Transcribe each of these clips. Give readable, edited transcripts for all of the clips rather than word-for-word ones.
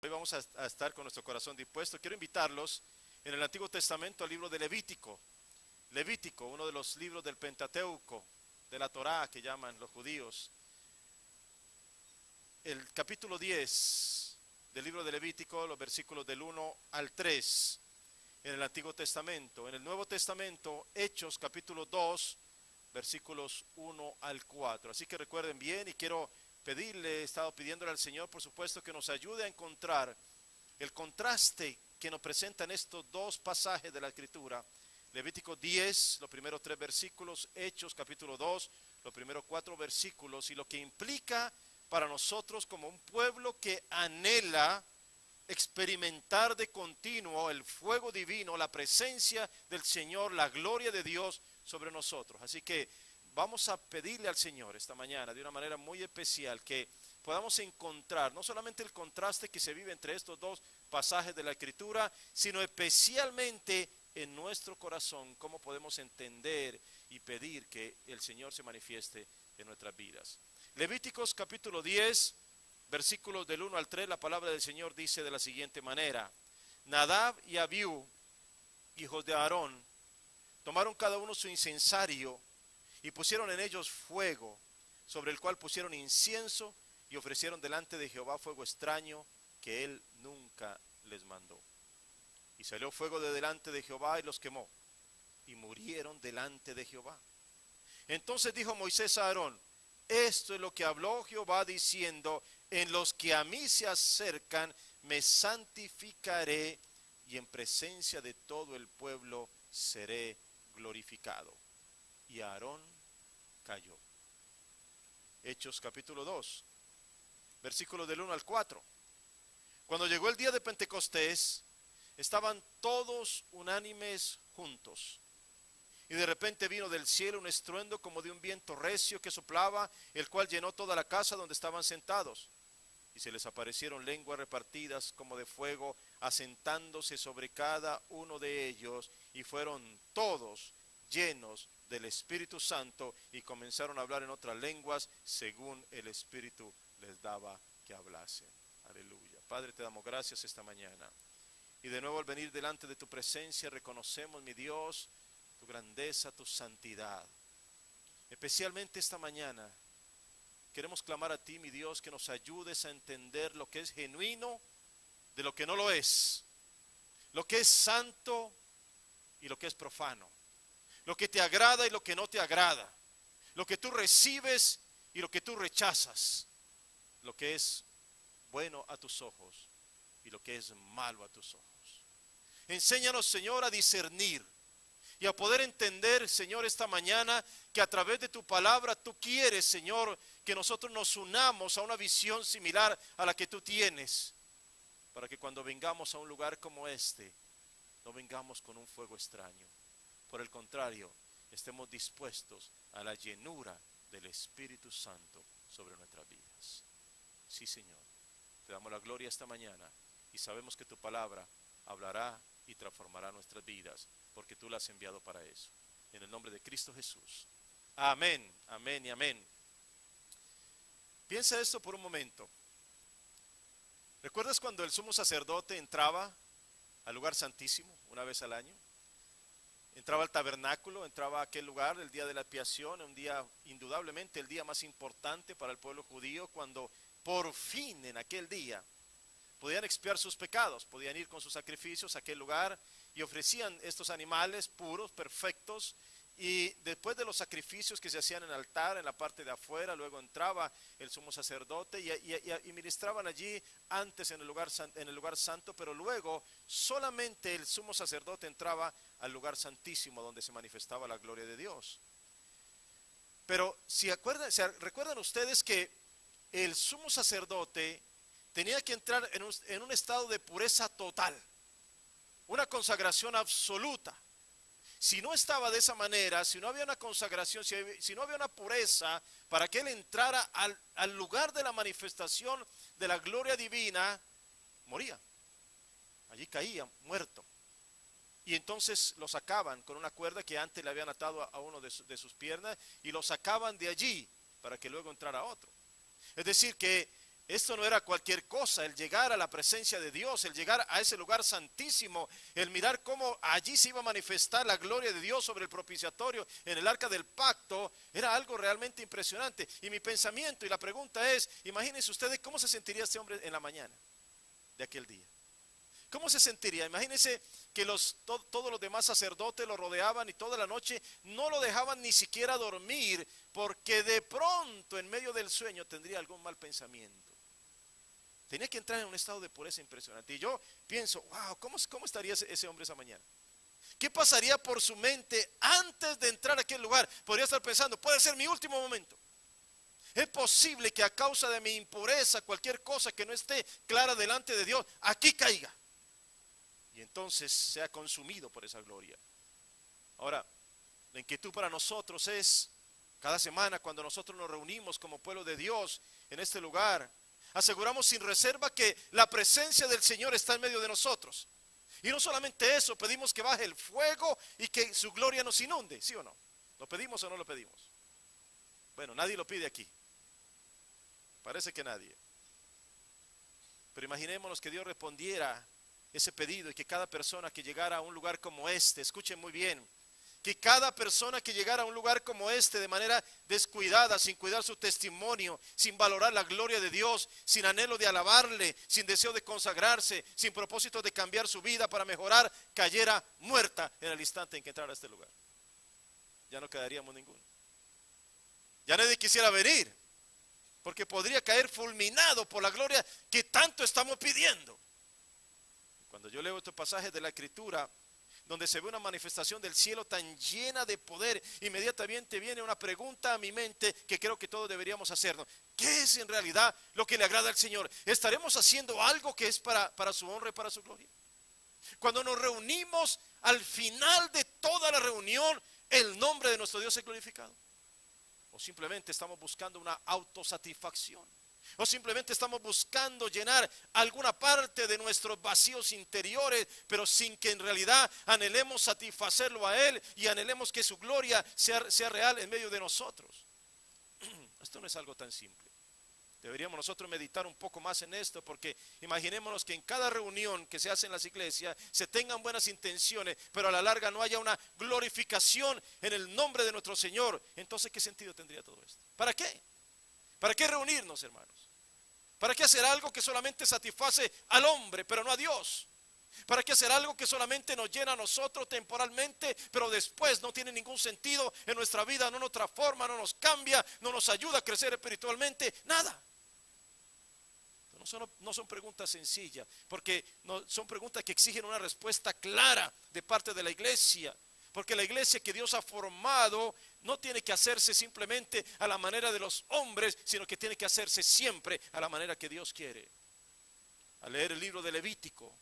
Hoy vamos a estar con nuestro corazón dispuesto. Quiero invitarlos en el Antiguo Testamento al libro de Levítico. Levítico, uno de los libros del Pentateuco, de la Torá que llaman los judíos. El capítulo 10 del libro de Levítico, los versículos del 1 al 3 en el Antiguo Testamento. En el Nuevo Testamento, Hechos capítulo 2, versículos 1 al 4. Así que recuerden bien, y quiero pedirle, he estado pidiéndole al Señor, por supuesto, que nos ayude a encontrar el contraste que nos presentan estos dos pasajes de la Escritura. Levítico 10, los primeros 3 versículos, Hechos capítulo 2, los primeros 4 versículos, y lo que implica para nosotros como un pueblo que anhela experimentar de continuo el fuego divino, la presencia del Señor, la gloria de Dios sobre nosotros. Así que vamos a pedirle al Señor esta mañana de una manera muy especial que podamos encontrar no solamente el contraste que se vive entre estos dos pasajes de la Escritura, sino especialmente en nuestro corazón cómo podemos entender y pedir que el Señor se manifieste en nuestras vidas. Levíticos capítulo 10, versículos del 1 al 3, la palabra del Señor dice de la siguiente manera: Nadab y Abiú, hijos de Aarón, tomaron cada uno su incensario y pusieron en ellos fuego, sobre el cual pusieron incienso y ofrecieron delante de Jehová fuego extraño que él nunca les mandó. Y salió fuego de delante de Jehová y los quemó, y murieron delante de Jehová. Entonces dijo Moisés a Aarón: esto es lo que habló Jehová diciendo: en los que a mí se acercan me santificaré, y en presencia de todo el pueblo seré glorificado. Y Aarón cayó. Hechos capítulo 2, versículos del 1 al 4. Cuando llegó el día de Pentecostés, estaban todos unánimes juntos. Y de repente vino del cielo un estruendo como de un viento recio que soplaba, el cual llenó toda la casa donde estaban sentados. Y se les aparecieron lenguas repartidas como de fuego, asentándose sobre cada uno de ellos, y fueron todos llenos del Espíritu Santo, y comenzaron a hablar en otras lenguas, según el Espíritu les daba que hablasen. Aleluya. Padre, te damos gracias esta mañana. Y de nuevo al venir delante de tu presencia, reconocemos, mi Dios, tu grandeza, tu santidad. Especialmente esta mañana, queremos clamar a ti, mi Dios, que nos ayudes a entender lo que es genuino de lo que no lo es, lo que es santo y lo que es profano, lo que te agrada y lo que no te agrada, lo que tú recibes y lo que tú rechazas, lo que es bueno a tus ojos y lo que es malo a tus ojos. Enséñanos, Señor, a discernir y a poder entender, Señor, esta mañana que a través de tu palabra tú quieres, Señor, que nosotros nos unamos a una visión similar a la que tú tienes, para que cuando vengamos a un lugar como este, no vengamos con un fuego extraño. Por el contrario, estemos dispuestos a la llenura del Espíritu Santo sobre nuestras vidas. Sí, Señor, te damos la gloria esta mañana y sabemos que tu palabra hablará y transformará nuestras vidas, porque tú la has enviado para eso. En el nombre de Cristo Jesús. Amén, amén y amén. Piensa esto por un momento. ¿Recuerdas cuando el sumo sacerdote entraba al lugar santísimo una vez al año? Entraba al tabernáculo, entraba a aquel lugar el día de la expiación, un día, indudablemente el día más importante para el pueblo judío, cuando por fin en aquel día podían expiar sus pecados, podían ir con sus sacrificios a aquel lugar y ofrecían estos animales puros, perfectos, y después de los sacrificios que se hacían en el altar, en la parte de afuera, luego entraba el sumo sacerdote y ministraban allí antes en el lugar santo, pero luego solamente el sumo sacerdote entraba al lugar santísimo donde se manifestaba la gloria de Dios. Pero recuerdan ustedes que el sumo sacerdote tenía que entrar en un estado de pureza total, una consagración absoluta. Si no estaba de esa manera, si no había una consagración, si no había una pureza para que él entrara al lugar de la manifestación de la gloria divina, moría. Allí caía muerto. Y entonces lo sacaban con una cuerda que antes le habían atado a uno de sus piernas, y lo sacaban de allí para que luego entrara otro. Es decir, que Esto no era cualquier cosa, el llegar a la presencia de Dios, el llegar a ese lugar santísimo, el mirar cómo allí se iba a manifestar la gloria de Dios sobre el propiciatorio en el arca del pacto, era algo realmente impresionante. Y mi pensamiento y la pregunta es, imagínense ustedes cómo se sentiría este hombre en la mañana de aquel día. ¿Cómo se sentiría? Imagínense que todos los demás sacerdotes lo rodeaban y toda la noche no lo dejaban ni siquiera dormir, porque de pronto en medio del sueño tendría algún mal pensamiento. Tenía que entrar en un estado de pureza impresionante. Y yo pienso, wow, ¿cómo estaría ese hombre esa mañana? ¿Qué pasaría por su mente antes de entrar a aquel lugar? Podría estar pensando, puede ser mi último momento. Es posible que a causa de mi impureza, cualquier cosa que no esté clara delante de Dios, aquí caiga. Y entonces sea consumido por esa gloria. Ahora, la inquietud para nosotros es, cada semana cuando nosotros nos reunimos como pueblo de Dios en este lugar, aseguramos sin reserva que la presencia del Señor está en medio de nosotros. Y no solamente eso, pedimos que baje el fuego y que su gloria nos inunde, ¿sí o no? ¿Lo pedimos o no lo pedimos? Bueno, nadie lo pide aquí. Parece que nadie. Pero imaginémonos que Dios respondiera ese pedido y que cada persona que llegara a un lugar como este, escuchen muy bien, que cada persona que llegara a un lugar como este de manera descuidada, sin cuidar su testimonio, sin valorar la gloria de Dios, sin anhelo de alabarle, sin deseo de consagrarse, sin propósito de cambiar su vida para mejorar, cayera muerta en el instante en que entrara a este lugar. Ya no quedaríamos ninguno. Ya nadie quisiera venir, porque podría caer fulminado por la gloria que tanto estamos pidiendo. Cuando yo leo estos pasajes de la Escritura, donde se ve una manifestación del cielo tan llena de poder, inmediatamente viene una pregunta a mi mente que creo que todos deberíamos hacernos. ¿Qué es en realidad lo que le agrada al Señor? ¿Estaremos haciendo algo que es para su honra y para su gloria? Cuando nos reunimos, al final de toda la reunión, el nombre de nuestro Dios es glorificado. O simplemente estamos buscando una autosatisfacción. O simplemente estamos buscando llenar alguna parte de nuestros vacíos interiores, pero sin que en realidad anhelemos satisfacerlo a Él y anhelemos que su gloria sea real en medio de nosotros. Esto no es algo tan simple. Deberíamos nosotros meditar un poco más en esto, porque imaginémonos que en cada reunión que se hace en las iglesias se tengan buenas intenciones, pero a la larga no haya una glorificación en el nombre de nuestro Señor. Entonces, ¿qué sentido tendría todo esto? ¿Para qué? ¿Para qué reunirnos, hermanos? ¿Para qué hacer algo que solamente satisface al hombre, pero no a Dios? ¿Para qué hacer algo que solamente nos llena a nosotros temporalmente, pero después no tiene ningún sentido en nuestra vida, no nos transforma, no nos cambia, no nos ayuda a crecer espiritualmente? Nada. No son preguntas sencillas, porque son preguntas que exigen una respuesta clara de parte de la iglesia. Porque la iglesia que Dios ha formado no tiene que hacerse simplemente a la manera de los hombres, sino que tiene que hacerse siempre a la manera que Dios quiere. Al leer el libro de Levítico,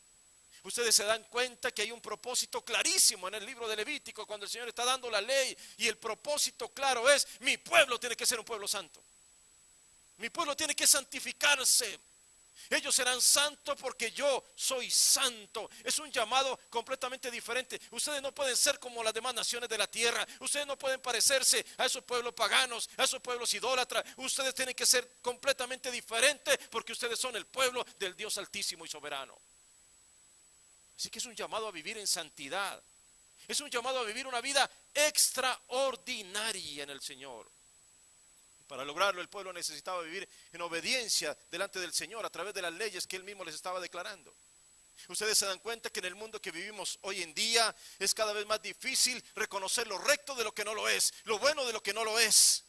ustedes se dan cuenta que hay un propósito clarísimo en el libro de Levítico cuando el Señor está dando la ley, y el propósito claro es: mi pueblo tiene que ser un pueblo santo. Mi pueblo tiene que santificarse. Ellos serán santos porque yo soy santo. Es un llamado completamente diferente. Ustedes no pueden ser como las demás naciones de la tierra. Ustedes no pueden parecerse a esos pueblos paganos, a esos pueblos idólatras. Ustedes tienen que ser completamente diferentes, porque ustedes son el pueblo del Dios altísimo y soberano. Así que es un llamado a vivir en santidad. Es un llamado a vivir una vida extraordinaria en el Señor. Para lograrlo, el pueblo necesitaba vivir en obediencia delante del Señor a través de las leyes que Él mismo les estaba declarando. Ustedes se dan cuenta que en el mundo que vivimos hoy en día es cada vez más difícil reconocer lo recto de lo que no lo es, lo bueno de lo que no lo es.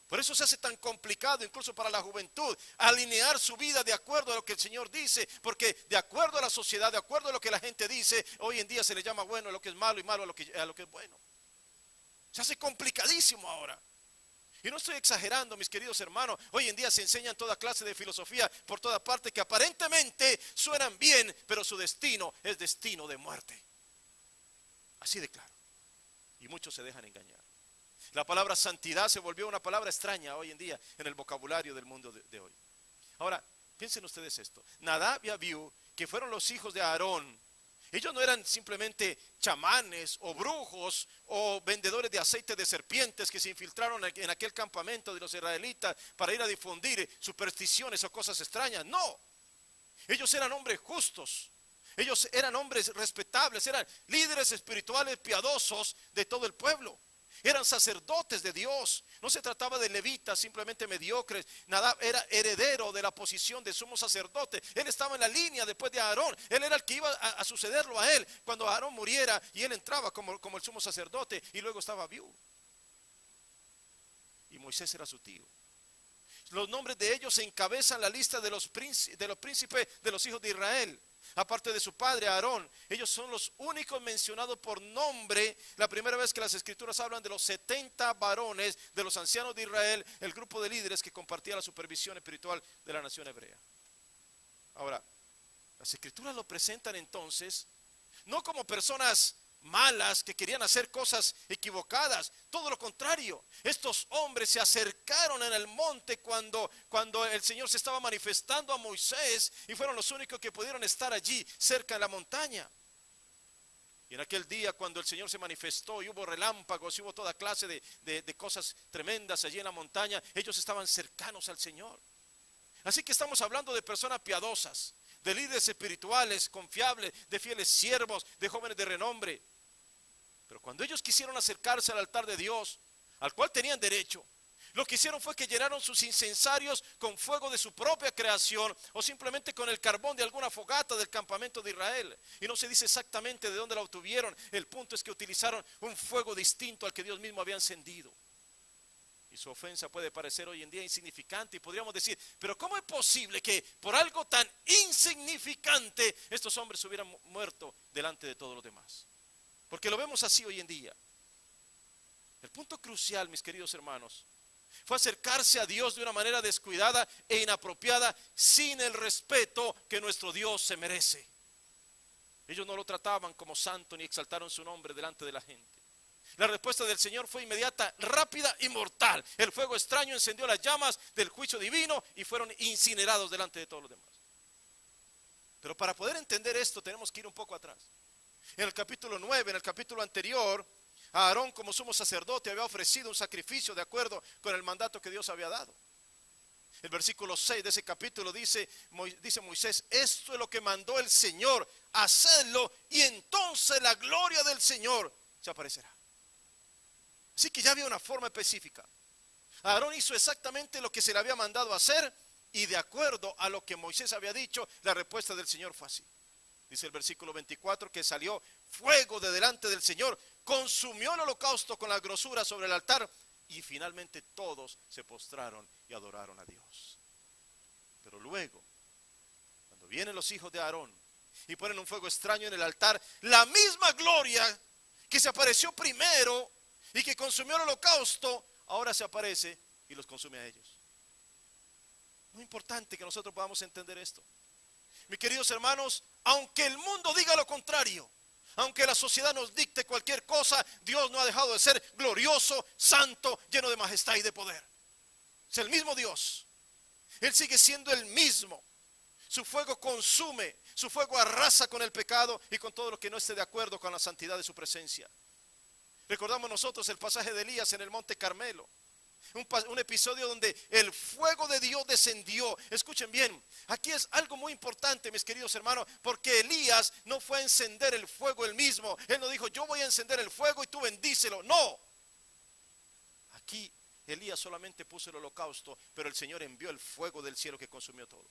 Por eso se hace tan complicado, incluso para la juventud, alinear su vida de acuerdo a lo que el Señor dice, porque de acuerdo a la sociedad, de acuerdo a lo que la gente dice, hoy en día se le llama bueno a lo que es malo y malo a lo que es bueno. Se hace complicadísimo ahora. Y no estoy exagerando, mis queridos hermanos. Hoy en día se enseñan toda clase de filosofía por toda parte que aparentemente suenan bien, pero su destino es destino de muerte. Así de claro. Y muchos se dejan engañar. La palabra santidad se volvió una palabra extraña hoy en día en el vocabulario del mundo de hoy. Ahora, piensen ustedes esto. Nadab y Abiú, que fueron los hijos de Aarón, Ellos no eran simplemente chamanes o brujos o vendedores de aceite de serpientes que se infiltraron en aquel campamento de los israelitas para ir a difundir supersticiones o cosas extrañas. No, ellos eran hombres justos. Ellos eran hombres respetables, eran líderes espirituales piadosos de todo el pueblo. Eran sacerdotes de Dios. No se trataba de levitas simplemente mediocres. Nada, era heredero de la posición de sumo sacerdote. Él estaba en la línea después de Aarón. Él era el que iba a sucederlo a él cuando Aarón muriera, y él entraba como el sumo sacerdote, y luego estaba viudo. Y Moisés era su tío. Los nombres de ellos encabezan la lista de los príncipes de los hijos de Israel. Aparte de su padre Aarón, ellos son los únicos mencionados por nombre. La primera vez que las escrituras hablan de los 70 varones de los ancianos de Israel, el grupo de líderes que compartía la supervisión espiritual de la nación hebrea. Ahora, las escrituras lo presentan entonces no como personas malas que querían hacer cosas equivocadas. Todo lo contrario, estos hombres se acercaron en el monte cuando el Señor se estaba manifestando a Moisés, y fueron los únicos que pudieron estar allí cerca de la montaña. Y en aquel día, cuando el Señor se manifestó y hubo relámpagos y hubo toda clase de cosas tremendas allí en la montaña, ellos estaban cercanos al Señor. Así que estamos hablando de personas piadosas, de líderes espirituales confiables, de fieles siervos, de jóvenes de renombre. Pero cuando ellos quisieron acercarse al altar de Dios, al cual tenían derecho, lo que hicieron fue que llenaron sus incensarios con fuego de su propia creación, o simplemente con el carbón de alguna fogata del campamento de Israel. Y no se dice exactamente de dónde la obtuvieron. El punto es que utilizaron un fuego distinto al que Dios mismo había encendido. Y su ofensa puede parecer hoy en día insignificante, y podríamos decir, pero ¿cómo es posible que por algo tan insignificante estos hombres hubieran muerto delante de todos los demás? Porque lo vemos así hoy en día. El punto crucial, mis queridos hermanos, fue acercarse a Dios de una manera descuidada e inapropiada, sin el respeto que nuestro Dios se merece. Ellos no lo trataban como santo ni exaltaron su nombre delante de la gente. La respuesta del Señor fue inmediata, rápida y mortal. El fuego extraño encendió las llamas del juicio divino y fueron incinerados delante de todos los demás. Pero para poder entender esto tenemos que ir un poco atrás. En el capítulo 9, en el capítulo anterior, Aarón como sumo sacerdote había ofrecido un sacrificio de acuerdo con el mandato que Dios había dado. El versículo 6 de ese capítulo dice Moisés: esto es lo que mandó el Señor, hacedlo y entonces la gloria del Señor se aparecerá. Así que ya había una forma específica. Aarón hizo exactamente lo que se le había mandado hacer, y de acuerdo a lo que Moisés había dicho, la respuesta del Señor fue así. Dice el versículo 24 que salió fuego de delante del Señor, consumió el holocausto con la grosura sobre el altar, y finalmente todos se postraron y adoraron a Dios. Pero luego, cuando vienen los hijos de Aarón y ponen un fuego extraño en el altar, la misma gloria que se apareció primero y que consumió el holocausto, ahora se aparece y los consume a ellos. Muy importante que nosotros podamos entender esto. Mis queridos hermanos, aunque el mundo diga lo contrario, aunque la sociedad nos dicte cualquier cosa, Dios no ha dejado de ser glorioso, santo, lleno de majestad y de poder. Es el mismo Dios. Él sigue siendo el mismo. Su fuego consume, su fuego arrasa con el pecado y con todo lo que no esté de acuerdo con la santidad de su presencia. Recordamos nosotros el pasaje de Elías en el monte Carmelo. Un episodio donde el fuego de Dios descendió. Escuchen bien, aquí es algo muy importante, mis queridos hermanos, porque Elías no fue a encender el fuego él mismo. Él no dijo: yo voy a encender el fuego y tú bendícelo. No. Aquí Elías solamente puso el holocausto, pero el Señor envió el fuego del cielo que consumió todo.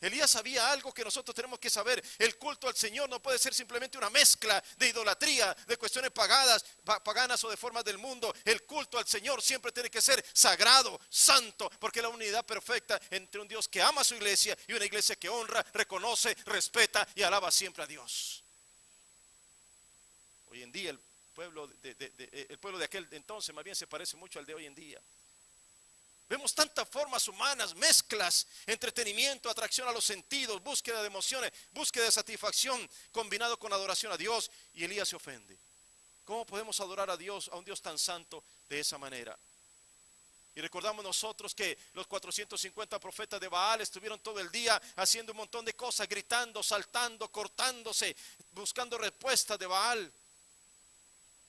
Elías sabía algo que nosotros tenemos que saber: el culto al Señor no puede ser simplemente una mezcla de idolatría, de cuestiones paganas o de formas del mundo. El culto al Señor siempre tiene que ser sagrado, santo, porque es la unidad perfecta entre un Dios que ama a su iglesia y una iglesia que honra, reconoce, respeta y alaba siempre a Dios. Hoy en día el pueblo de aquel entonces más bien se parece mucho al de hoy en día. Vemos tantas formas humanas, mezclas, entretenimiento, atracción a los sentidos, búsqueda de emociones, búsqueda de satisfacción, combinado con adoración a Dios. Y Elías se ofende. ¿Cómo podemos adorar a Dios, a un Dios tan santo, de esa manera? Y recordamos nosotros que los 450 profetas de Baal estuvieron todo el día haciendo un montón de cosas, gritando, saltando, cortándose, buscando respuestas de Baal.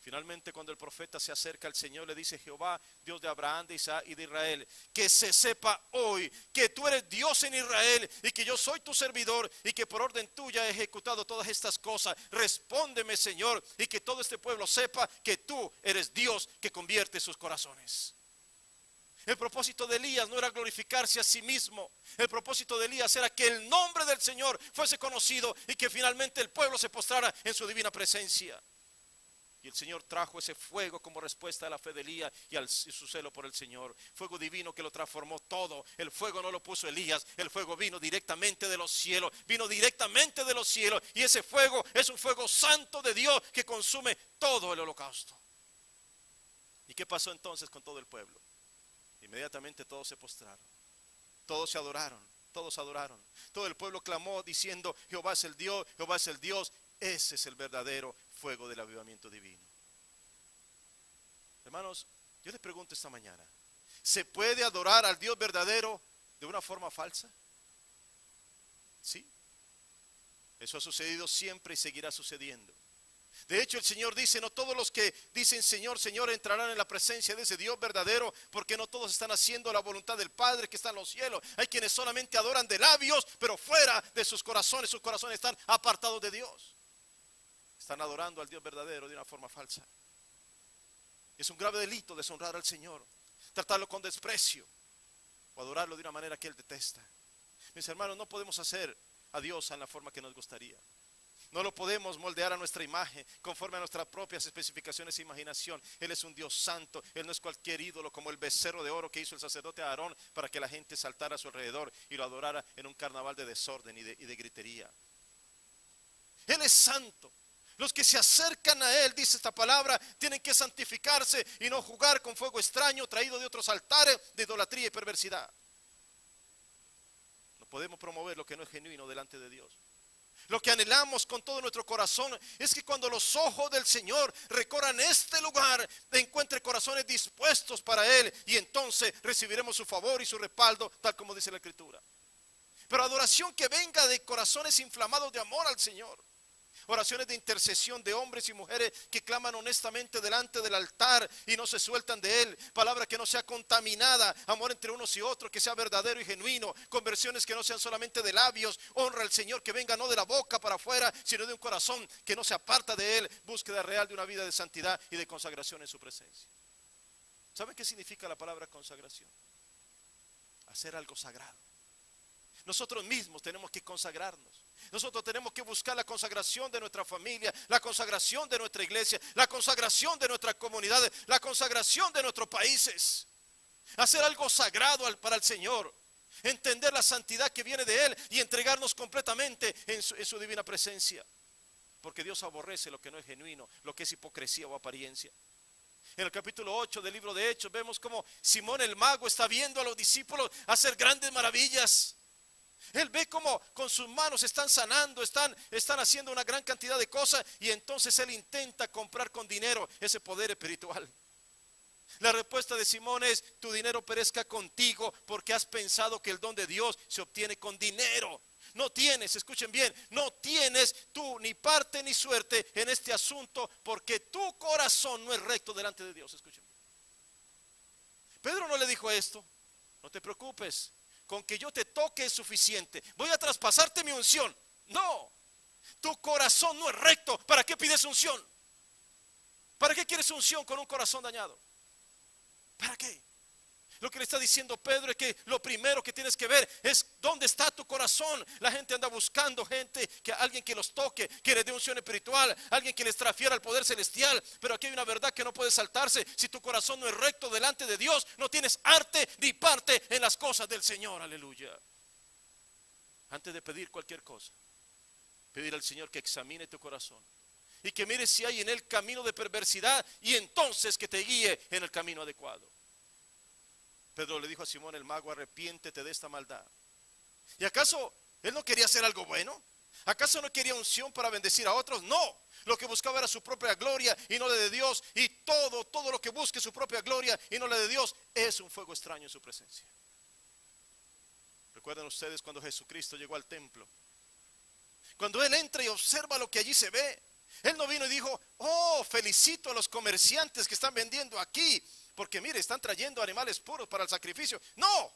Finalmente, cuando el profeta se acerca al Señor, le dice: Jehová, Dios de Abraham, de Isaac y de Israel, que se sepa hoy que tú eres Dios en Israel y que yo soy tu servidor y que por orden tuya he ejecutado todas estas cosas. Respóndeme, Señor, y que todo este pueblo sepa que tú eres Dios que convierte sus corazones. El propósito de Elías no era glorificarse a sí mismo. El propósito de Elías era que el nombre del Señor fuese conocido y que finalmente el pueblo se postrara en su divina presencia. Y el Señor trajo ese fuego como respuesta a la fe de Elías y su celo por el Señor. Fuego divino que lo transformó todo. El fuego no lo puso Elías. El fuego vino directamente de los cielos. Vino directamente de los cielos. Y ese fuego es un fuego santo de Dios que consume todo el holocausto. ¿Y qué pasó entonces con todo el pueblo? Inmediatamente todos se postraron. Todos se adoraron. Todos adoraron. Todo el pueblo clamó diciendo: Jehová es el Dios, Jehová es el Dios. Ese es el verdadero fuego del avivamiento divino. Hermanos, yo les pregunto esta mañana: ¿se puede adorar al Dios verdadero de una forma falsa? Sí. Eso ha sucedido siempre y seguirá sucediendo. De hecho, el Señor dice: no todos los que dicen Señor, Señor entrarán en la presencia de ese Dios verdadero, porque no todos están haciendo la voluntad del Padre que está en los cielos. Hay quienes solamente adoran de labios, pero fuera de sus corazones están apartados de Dios. Están adorando al Dios verdadero de una forma falsa. Es un grave delito deshonrar al Señor, tratarlo con desprecio o adorarlo de una manera que Él detesta. Mis hermanos, no podemos hacer a Dios en la forma que nos gustaría. No lo podemos moldear a nuestra imagen, conforme a nuestras propias especificaciones e imaginación. Él es un Dios santo. Él no es cualquier ídolo como el becerro de oro que hizo el sacerdote Aarón para que la gente saltara a su alrededor y lo adorara en un carnaval de desorden y de gritería. Él es santo. Los que se acercan a Él, dice esta palabra, tienen que santificarse y no jugar con fuego extraño traído de otros altares de idolatría y perversidad. No podemos promover lo que no es genuino delante de Dios. Lo que anhelamos con todo nuestro corazón es que cuando los ojos del Señor recorran este lugar, encuentre corazones dispuestos para Él, y entonces recibiremos su favor y su respaldo, tal como dice la Escritura. Pero adoración que venga de corazones inflamados de amor al Señor. Oraciones de intercesión de hombres y mujeres que claman honestamente delante del altar y no se sueltan de Él. Palabra que no sea contaminada, amor entre unos y otros que sea verdadero y genuino. Conversiones que no sean solamente de labios. Honra al Señor que venga no de la boca para afuera, sino de un corazón que no se aparta de Él. Búsqueda real de una vida de santidad y de consagración en su presencia. ¿Saben qué significa la palabra consagración? Hacer algo sagrado. Nosotros mismos tenemos que consagrarnos. Nosotros tenemos que buscar la consagración de nuestra familia, la consagración de nuestra iglesia, la consagración de nuestras comunidades, la consagración de nuestros países. Hacer algo sagrado para el Señor. Entender la santidad que viene de Él y entregarnos completamente en su divina presencia. Porque Dios aborrece lo que no es genuino, lo que es hipocresía o apariencia. En el capítulo 8 del libro de Hechos vemos como Simón el mago está viendo a los discípulos hacer grandes maravillas. Él ve cómo con sus manos están sanando, están haciendo una gran cantidad de cosas, y entonces él intenta comprar con dinero ese poder espiritual. La respuesta de Simón es: tu dinero perezca contigo, porque has pensado que el don de Dios se obtiene con dinero. No tienes, escuchen bien, no tienes tú ni parte ni suerte en este asunto, porque tu corazón no es recto delante de Dios. Escuchen bien. Pedro no le dijo esto: no te preocupes, con que yo te toque es suficiente, voy a traspasarte mi unción. No, tu corazón no es recto. ¿Para qué pides unción? ¿Para qué quieres unción con un corazón dañado? ¿Para qué? Lo que le está diciendo Pedro es que lo primero que tienes que ver es dónde está tu corazón. La gente anda buscando alguien que los toque, que les dé unción espiritual, alguien que les transfiera el poder celestial. Pero aquí hay una verdad que no puede saltarse. Si tu corazón no es recto delante de Dios, no tienes arte ni parte en las cosas del Señor. Aleluya. Antes de pedir cualquier cosa, pedir al Señor que examine tu corazón y que mire si hay en él camino de perversidad, y entonces que te guíe en el camino adecuado. Pedro le dijo a Simón el mago: arrepiéntete de esta maldad. ¿Y acaso él no quería hacer algo bueno? ¿Acaso no quería unción para bendecir a otros? No, Lo que buscaba era su propia gloria y no la de Dios. Y todo lo que busque su propia gloria y no la de Dios es un fuego extraño en su presencia. ¿Recuerdan ustedes cuando Jesucristo llegó al templo? Cuando Él entra y observa lo que allí se ve, Él no vino y dijo: oh, felicito a los comerciantes que están vendiendo aquí, porque mire, están trayendo animales puros para el sacrificio. No,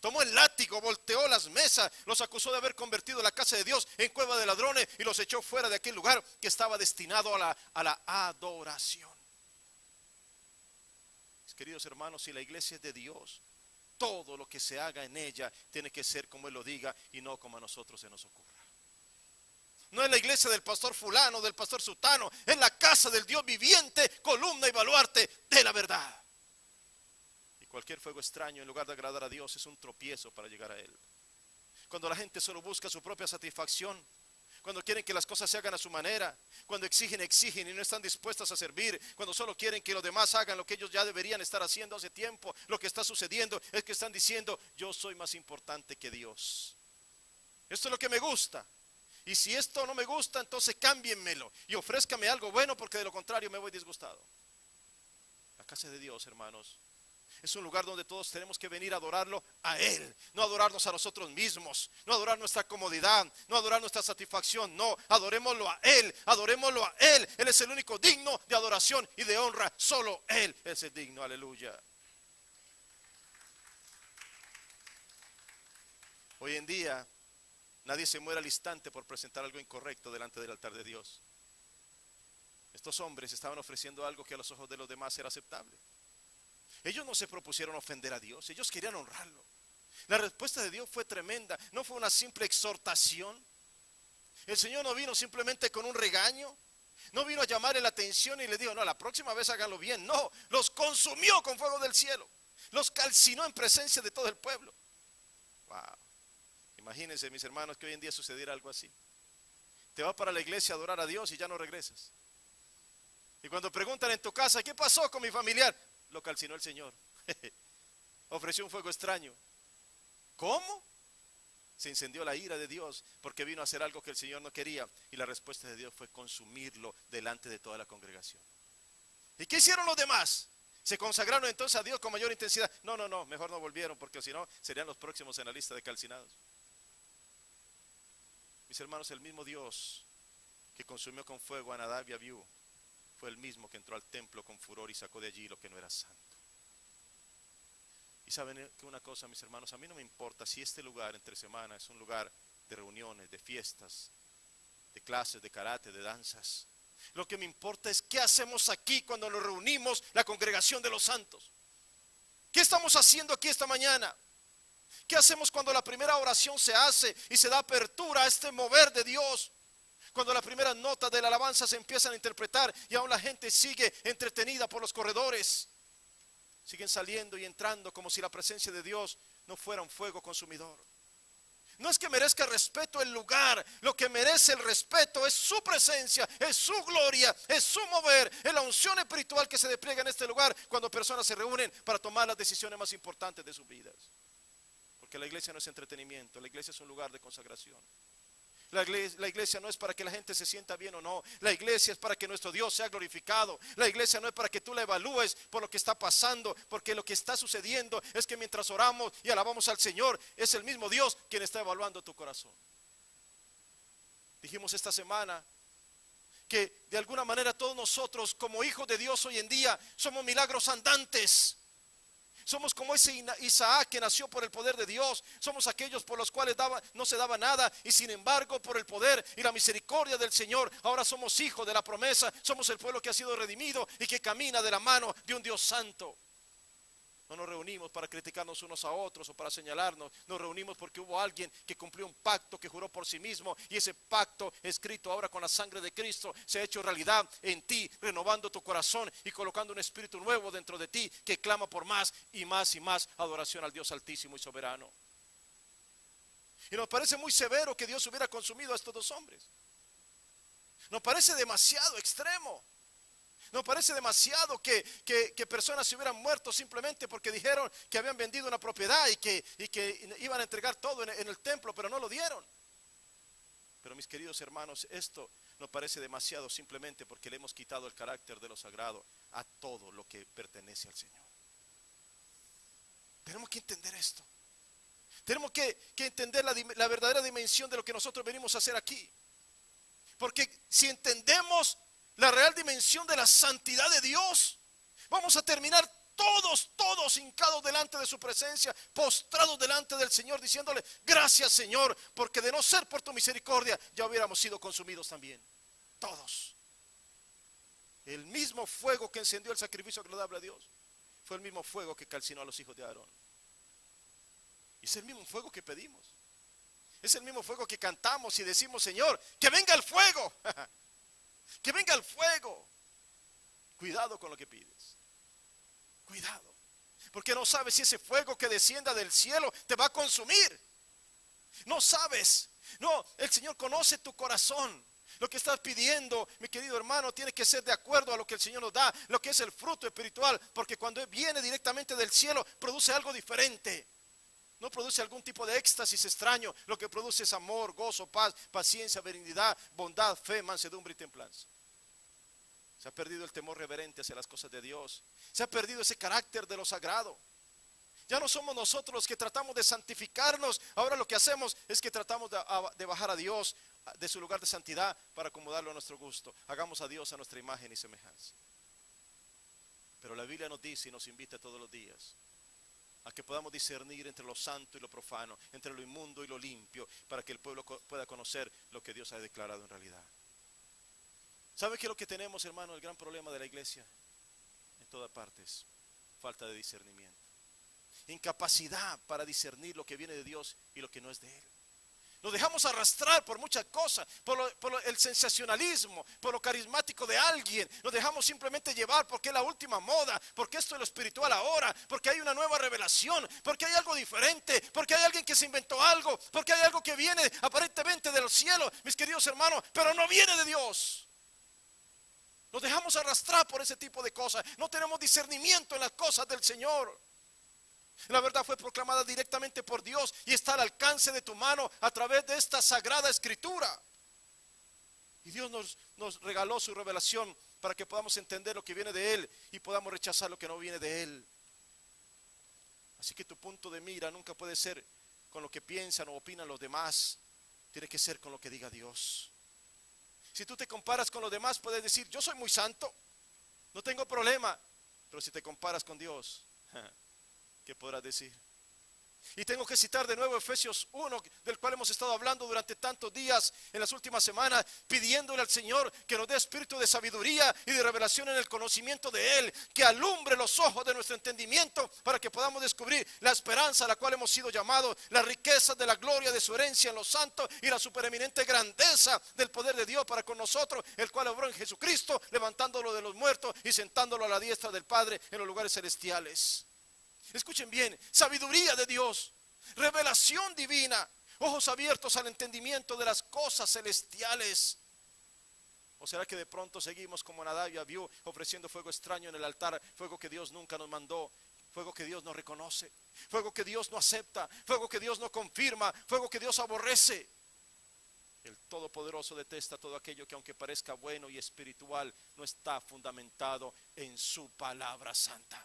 tomó el látigo, volteó las mesas, los acusó de haber convertido la casa de Dios en cueva de ladrones y los echó fuera de aquel lugar que estaba destinado a la adoración. Mis queridos hermanos, si la iglesia es de Dios, todo lo que se haga en ella tiene que ser como Él lo diga y no como a nosotros se nos ocurra. No es la iglesia del pastor fulano, del pastor sutano, es la casa del Dios viviente, columna y baluarte de la verdad. Y cualquier fuego extraño, en lugar de agradar a Dios, es un tropiezo para llegar a Él. Cuando la gente solo busca su propia satisfacción, cuando quieren que las cosas se hagan a su manera, cuando exigen y no están dispuestas a servir, cuando solo quieren que los demás hagan lo que ellos ya deberían estar haciendo hace tiempo, lo que está sucediendo es que están diciendo: yo soy más importante que Dios. Esto es lo que me gusta. Y si esto no me gusta, entonces cámbienmelo y ofrézcame algo bueno, porque de lo contrario me voy disgustado. La casa de Dios, hermanos, es un lugar donde todos tenemos que venir a adorarlo a Él, no adorarnos a nosotros mismos, no adorar nuestra comodidad, no adorar nuestra satisfacción, no, adorémoslo a Él, adorémoslo a Él. Él es el único digno de adoración y de honra, solo Él es el digno, aleluya. Hoy en día nadie se muere al instante por presentar algo incorrecto delante del altar de Dios. Estos hombres estaban ofreciendo algo que a los ojos de los demás era aceptable. Ellos no se propusieron ofender a Dios, ellos querían honrarlo. La respuesta de Dios fue tremenda, no fue una simple exhortación. El Señor no vino simplemente con un regaño, no vino a llamarle la atención y le dijo: no, la próxima vez háganlo bien. No, los consumió con fuego del cielo, los calcinó en presencia de todo el pueblo. Wow. Imagínense, mis hermanos, que hoy en día sucediera algo así. Te vas para la iglesia a adorar a Dios y ya no regresas. Y cuando preguntan en tu casa: ¿qué pasó con mi familiar? Lo calcinó el Señor. Ofreció un fuego extraño. ¿Cómo? Se incendió la ira de Dios porque vino a hacer algo que el Señor no quería. Y la respuesta de Dios fue consumirlo delante de toda la congregación. ¿Y qué hicieron los demás? ¿Se consagraron entonces a Dios con mayor intensidad? No, mejor no volvieron, porque si no serían los próximos en la lista de calcinados. Mis hermanos, el mismo Dios que consumió con fuego a Nadab y Abiú fue el mismo que entró al templo con furor y sacó de allí lo que no era santo. Y saben que una cosa, mis hermanos, a mí no me importa si este lugar entre semana es un lugar de reuniones, de fiestas, de clases, de karate, de danzas. Lo que me importa es qué hacemos aquí cuando nos reunimos, la congregación de los santos. ¿Qué estamos haciendo aquí esta mañana? ¿Qué hacemos cuando la primera oración se hace y se da apertura a este mover de Dios? Cuando las primeras notas de la alabanza se empiezan a interpretar y aún la gente sigue entretenida por los corredores. Siguen saliendo y entrando como si la presencia de Dios no fuera un fuego consumidor. No es que merezca respeto el lugar, lo que merece el respeto es su presencia, es su gloria, es su mover, es la unción espiritual que se despliega en este lugar cuando personas se reúnen para tomar las decisiones más importantes de sus vidas. Porque la iglesia no es entretenimiento, la iglesia es un lugar de consagración. La iglesia no es para que la gente se sienta bien o no. La iglesia es para que nuestro Dios sea glorificado. La iglesia no es para que tú la evalúes por lo que está pasando, porque lo que está sucediendo es que mientras oramos y alabamos al Señor, es el mismo Dios quien está evaluando tu corazón. Dijimos esta semana que de alguna manera todos nosotros como hijos de Dios hoy en día somos milagros andantes. Somos como ese Isaac que nació por el poder de Dios. Somos aquellos por los cuales no se daba nada, y sin embargo por el poder y la misericordia del Señor ahora somos hijos de la promesa. Somos el pueblo que ha sido redimido y que camina de la mano de un Dios santo. No nos reunimos para criticarnos unos a otros o para señalarnos. Nos reunimos porque hubo alguien que cumplió un pacto, que juró por sí mismo, y ese pacto escrito ahora con la sangre de Cristo se ha hecho realidad en ti, renovando tu corazón y colocando un espíritu nuevo dentro de ti que clama por más y más y más adoración al Dios altísimo y soberano. Y nos parece muy severo que Dios hubiera consumido a estos dos hombres. Nos parece demasiado extremo. Nos parece demasiado que personas se hubieran muerto simplemente porque dijeron que habían vendido una propiedad y que iban a entregar todo en el templo, pero no lo dieron. Pero mis queridos hermanos, esto nos parece demasiado simplemente porque le hemos quitado el carácter de lo sagrado a todo lo que pertenece al Señor. Tenemos que entender esto. Tenemos que entender la verdadera dimensión de lo que nosotros venimos a hacer aquí. Porque si entendemos la real dimensión de la santidad de Dios, vamos a terminar todos hincados delante de su presencia, postrados delante del Señor, diciéndole: gracias, Señor, porque de no ser por tu misericordia ya hubiéramos sido consumidos también. Todos. El mismo fuego que encendió el sacrificio agradable a Dios fue el mismo fuego que calcinó a los hijos de Aarón. Y es el mismo fuego que pedimos. Es el mismo fuego que cantamos y decimos: Señor, que venga el fuego. Que venga el fuego. Cuidado con lo que pides. Cuidado. Porque no sabes si ese fuego que descienda del cielo te va a consumir. No sabes. No, el Señor conoce tu corazón. Lo que estás pidiendo, mi querido hermano, tiene que ser de acuerdo a lo que el Señor nos da, lo que es el fruto espiritual, porque cuando viene directamente del cielo, produce algo diferente. No produce algún tipo de éxtasis extraño, lo que produce es amor, gozo, paz, paciencia, benignidad, bondad, fe, mansedumbre y templanza. Se ha perdido el temor reverente hacia las cosas de Dios. Se ha perdido ese carácter de lo sagrado. Ya no somos nosotros los que tratamos de santificarnos. Ahora lo que hacemos es que tratamos de bajar a Dios de su lugar de santidad para acomodarlo a nuestro gusto. Hagamos a Dios a nuestra imagen y semejanza. Pero la Biblia nos dice y nos invita todos los días a que podamos discernir entre lo santo y lo profano, entre lo inmundo y lo limpio, para que el pueblo pueda conocer lo que Dios ha declarado en realidad. ¿Sabe qué es lo que tenemos, hermano? El gran problema de la iglesia en todas partes: falta de discernimiento, incapacidad para discernir lo que viene de Dios y lo que no es de Él. Nos dejamos arrastrar por muchas cosas, por el sensacionalismo, por lo carismático de alguien. Nos dejamos simplemente llevar porque es la última moda, porque esto es lo espiritual ahora, porque hay una nueva revelación, porque hay algo diferente, porque hay alguien que se inventó algo, porque hay algo que viene aparentemente de los cielos, mis queridos hermanos, pero no viene de Dios. Nos dejamos arrastrar por ese tipo de cosas. No tenemos discernimiento en las cosas del Señor. La verdad fue proclamada directamente por Dios y está al alcance de tu mano a través de esta sagrada escritura. Y Dios nos regaló su revelación para que podamos entender lo que viene de Él y podamos rechazar lo que no viene de Él. Así que tu punto de mira nunca puede ser con lo que piensan o opinan los demás. Tiene que ser con lo que diga Dios. Si tú te comparas con los demás, puedes decir: yo soy muy santo, no tengo problema. Pero si te comparas con Dios, ¿qué podrás decir? Y tengo que citar de nuevo Efesios 1, del cual hemos estado hablando durante tantos días en las últimas semanas, pidiéndole al Señor que nos dé espíritu de sabiduría y de revelación en el conocimiento de Él, que alumbre los ojos de nuestro entendimiento para que podamos descubrir la esperanza a la cual hemos sido llamados, las riquezas de la gloria de su herencia en los santos y la supereminente grandeza del poder de Dios para con nosotros, el cual obró en Jesucristo, levantándolo de los muertos y sentándolo a la diestra del Padre en los lugares celestiales. Escuchen bien: sabiduría de Dios, revelación divina, ojos abiertos al entendimiento de las cosas celestiales. ¿O será que de pronto seguimos como Nadab y Abiú ofreciendo fuego extraño en el altar, fuego que Dios nunca nos mandó, fuego que Dios no reconoce, fuego que Dios no acepta, fuego que Dios no confirma, fuego que Dios aborrece? El Todopoderoso detesta todo aquello que, aunque parezca bueno y espiritual, no está fundamentado en su palabra santa.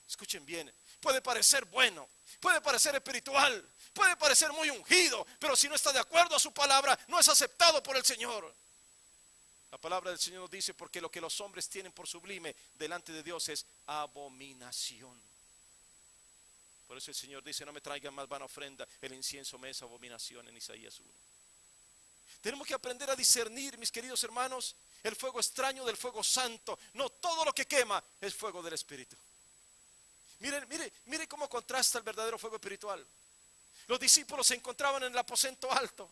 Escuchen bien: puede parecer bueno, puede parecer espiritual, puede parecer muy ungido, pero si no está de acuerdo a su palabra, no es aceptado por el Señor. La palabra del Señor nos dice: porque lo que los hombres tienen por sublime delante de Dios es abominación. Por eso el Señor dice: no me traigan más vana ofrenda, el incienso me es abominación, en Isaías 1. Tenemos que aprender a discernir, mis queridos hermanos, el fuego extraño del fuego santo. No todo lo que quema es fuego del Espíritu. Mire cómo contrasta el verdadero fuego espiritual. Los discípulos se encontraban en el aposento alto.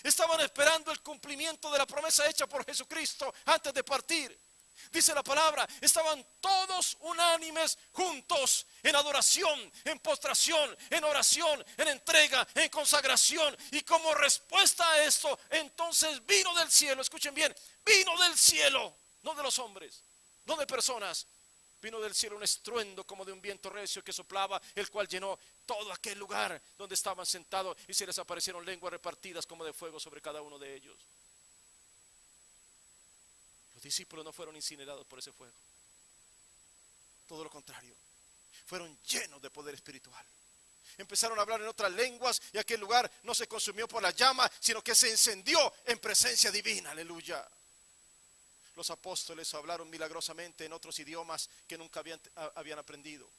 Estaban esperando el cumplimiento de la promesa hecha por Jesucristo antes de partir. Dice la palabra: estaban todos unánimes juntos en adoración, en postración, en oración, en entrega, en consagración. Y como respuesta a esto, entonces vino del cielo, escuchen bien, vino del cielo, no de los hombres, no de personas, Vino del cielo un estruendo como de un viento recio que soplaba, el cual llenó todo aquel lugar donde estaban sentados, y se les aparecieron lenguas repartidas como de fuego sobre cada uno de ellos. Los discípulos no fueron incinerados por ese fuego. Todo lo contrario, fueron llenos de poder espiritual. Empezaron a hablar en otras lenguas y aquel lugar no se consumió por la llama, sino que se encendió en presencia divina. Aleluya. Los apóstoles hablaron milagrosamente en otros idiomas que nunca habían aprendido.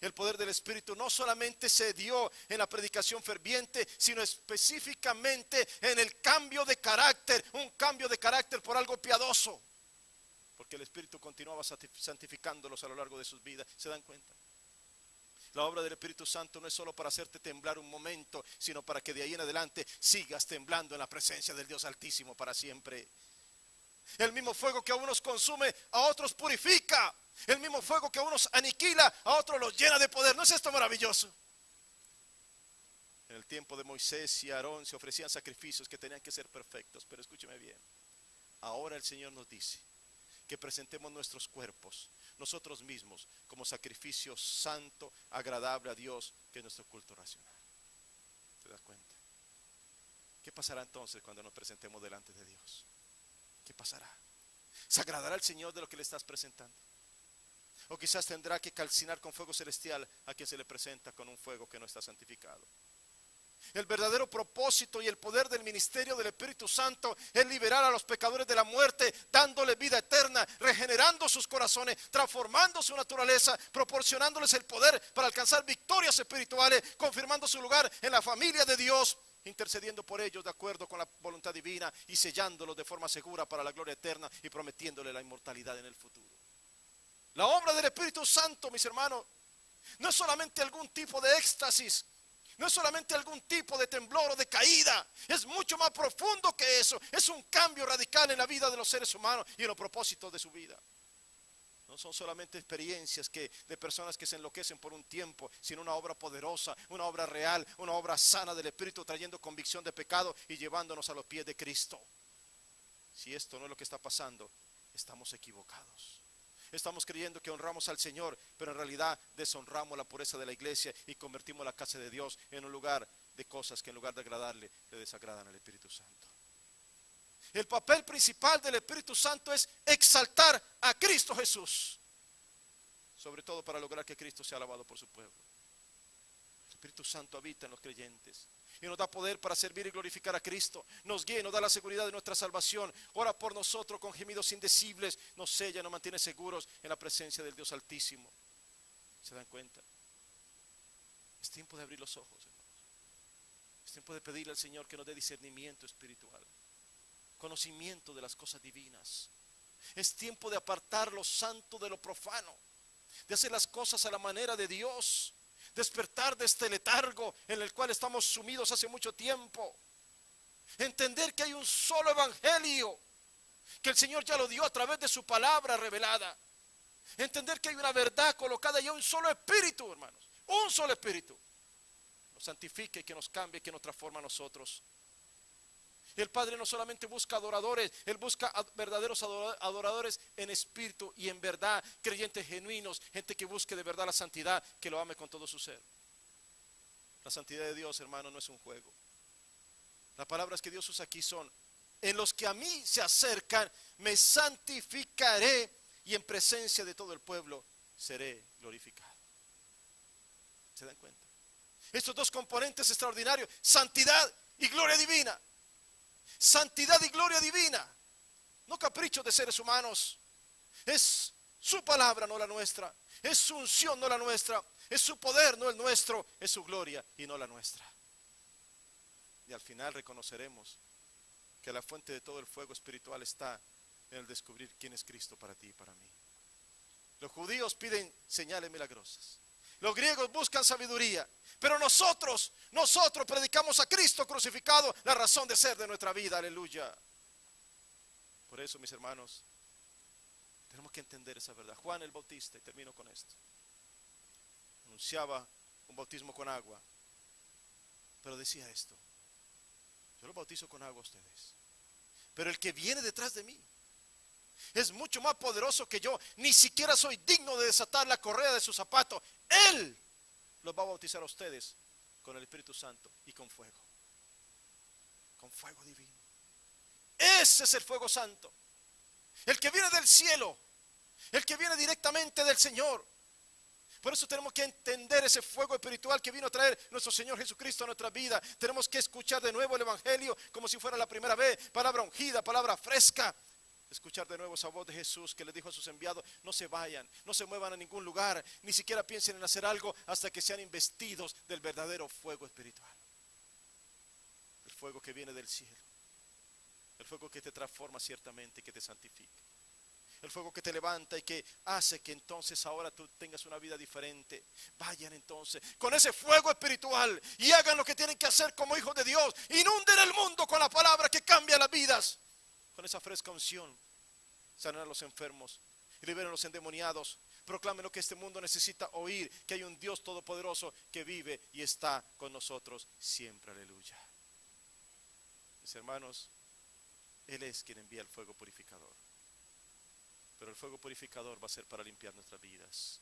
El poder del Espíritu no solamente se dio en la predicación ferviente, sino específicamente en el cambio de carácter, un cambio de carácter por algo piadoso. Porque el Espíritu continuaba santificándolos a lo largo de sus vidas. ¿Se dan cuenta? La obra del Espíritu Santo no es solo para hacerte temblar un momento, sino para que de ahí en adelante sigas temblando en la presencia del Dios Altísimo para siempre. El mismo fuego que a unos consume, a otros purifica. El mismo fuego que a unos aniquila, a otros los llena de poder. ¿No es esto maravilloso? En el tiempo de Moisés y Aarón se ofrecían sacrificios que tenían que ser perfectos. Pero escúcheme bien, ahora el Señor nos dice que presentemos nuestros cuerpos, nosotros mismos, como sacrificio santo, agradable a Dios, que es nuestro culto racional. ¿Te das cuenta? ¿Qué pasará entonces cuando nos presentemos delante de Dios? ¿Qué pasará? ¿Se agradará al Señor de lo que le estás presentando? O quizás tendrá que calcinar con fuego celestial a quien se le presenta con un fuego que no está santificado. El verdadero propósito y el poder del ministerio del Espíritu Santo es liberar a los pecadores de la muerte, dándole vida eterna, regenerando sus corazones, transformando su naturaleza, proporcionándoles el poder para alcanzar victorias espirituales, confirmando su lugar en la familia de Dios, intercediendo por ellos de acuerdo con la voluntad divina y sellándolos de forma segura para la gloria eterna y prometiéndole la inmortalidad en el futuro. La obra del Espíritu Santo, mis hermanos, no es solamente algún tipo de éxtasis, no es solamente algún tipo de temblor o de caída, es mucho más profundo que eso. Es un cambio radical en la vida de los seres humanos y en los propósitos de su vida. No son solamente experiencias de personas que se enloquecen por un tiempo, sino una obra poderosa, una obra real, una obra sana del Espíritu, trayendo convicción de pecado y llevándonos a los pies de Cristo. Si esto no es lo que está pasando, estamos equivocados. Estamos creyendo que honramos al Señor, pero en realidad deshonramos la pureza de la iglesia y convertimos la casa de Dios en un lugar de cosas que en lugar de agradarle, le desagradan al Espíritu Santo. El papel principal del Espíritu Santo es exaltar a Cristo Jesús, sobre todo para lograr que Cristo sea alabado por su pueblo. El Espíritu Santo habita en los creyentes y nos da poder para servir y glorificar a Cristo. Nos guía y nos da la seguridad de nuestra salvación. Ora por nosotros con gemidos indecibles. Nos sella, nos mantiene seguros en la presencia del Dios Altísimo. ¿Se dan cuenta? Es tiempo de abrir los ojos, hermanos. Es tiempo de pedirle al Señor que nos dé discernimiento espiritual, conocimiento de las cosas divinas. Es tiempo de apartar lo santo de lo profano, de hacer las cosas a la manera de Dios. Despertar de este letargo en el cual estamos sumidos hace mucho tiempo. Entender que hay un solo evangelio, que el Señor ya lo dio a través de su palabra revelada. Entender que hay una verdad colocada y hay un solo espíritu, hermanos. Un solo espíritu. Nos santifica y que nos cambie, que nos transforma a nosotros. El Padre no solamente busca adoradores, Él busca verdaderos adoradores en espíritu y en verdad, creyentes genuinos, gente que busque de verdad la santidad, que lo ame con todo su ser. La santidad de Dios, hermano, no es un juego. Las palabras que Dios usa aquí son: en los que a mí se acercan, me santificaré, y en presencia de todo el pueblo seré glorificado. ¿Se dan cuenta? Estos dos componentes extraordinarios, santidad y gloria divina. Santidad y gloria divina, no caprichos de seres humanos. Es su palabra, no la nuestra. Es su unción, no la nuestra. Es su poder, no el nuestro. Es su gloria y no la nuestra. Y al final reconoceremos que la fuente de todo el fuego espiritual está en el descubrir quién es Cristo para ti y para mí. Los judíos piden señales milagrosas. Los griegos buscan sabiduría, pero nosotros predicamos a Cristo crucificado, la razón de ser de nuestra vida, aleluya. Por eso, mis hermanos, tenemos que entender esa verdad. Juan el Bautista, y termino con esto, anunciaba un bautismo con agua, pero decía esto: yo los bautizo con agua a ustedes, pero el que viene detrás de mí es mucho más poderoso que yo. Ni siquiera soy digno de desatar la correa de su zapato. Él los va a bautizar a ustedes con el Espíritu Santo y con fuego. Con fuego divino. Ese es el fuego santo. El que viene del cielo. El que viene directamente del Señor. Por eso tenemos que entender ese fuego espiritual que vino a traer nuestro Señor Jesucristo a nuestra vida. Tenemos que escuchar de nuevo el Evangelio como si fuera la primera vez. Palabra ungida, palabra fresca. Escuchar de nuevo esa voz de Jesús que le dijo a sus enviados: no se vayan, no se muevan a ningún lugar, ni siquiera piensen en hacer algo hasta que sean investidos del verdadero fuego espiritual. El fuego que viene del cielo. El fuego que te transforma ciertamente y que te santifica. El fuego que te levanta y que hace que entonces ahora tú tengas una vida diferente. Vayan entonces con ese fuego espiritual y hagan lo que tienen que hacer como hijos de Dios. Inunden el mundo con la palabra que cambia las vidas. Con esa fresca unción, sanen a los enfermos y liberen a los endemoniados. Proclamen lo que este mundo necesita oír, que hay un Dios todopoderoso que vive y está con nosotros siempre. Aleluya. Mis hermanos, Él es quien envía el fuego purificador. Pero el fuego purificador va a ser para limpiar nuestras vidas.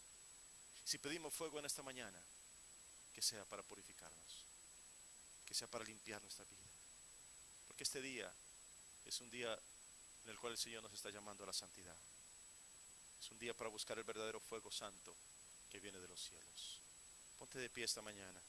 Si pedimos fuego en esta mañana, que sea para purificarnos, que sea para limpiar nuestra vida. Porque este día es un día en el cual el Señor nos está llamando a la santidad. Es un día para buscar el verdadero fuego santo que viene de los cielos. Ponte de pie esta mañana.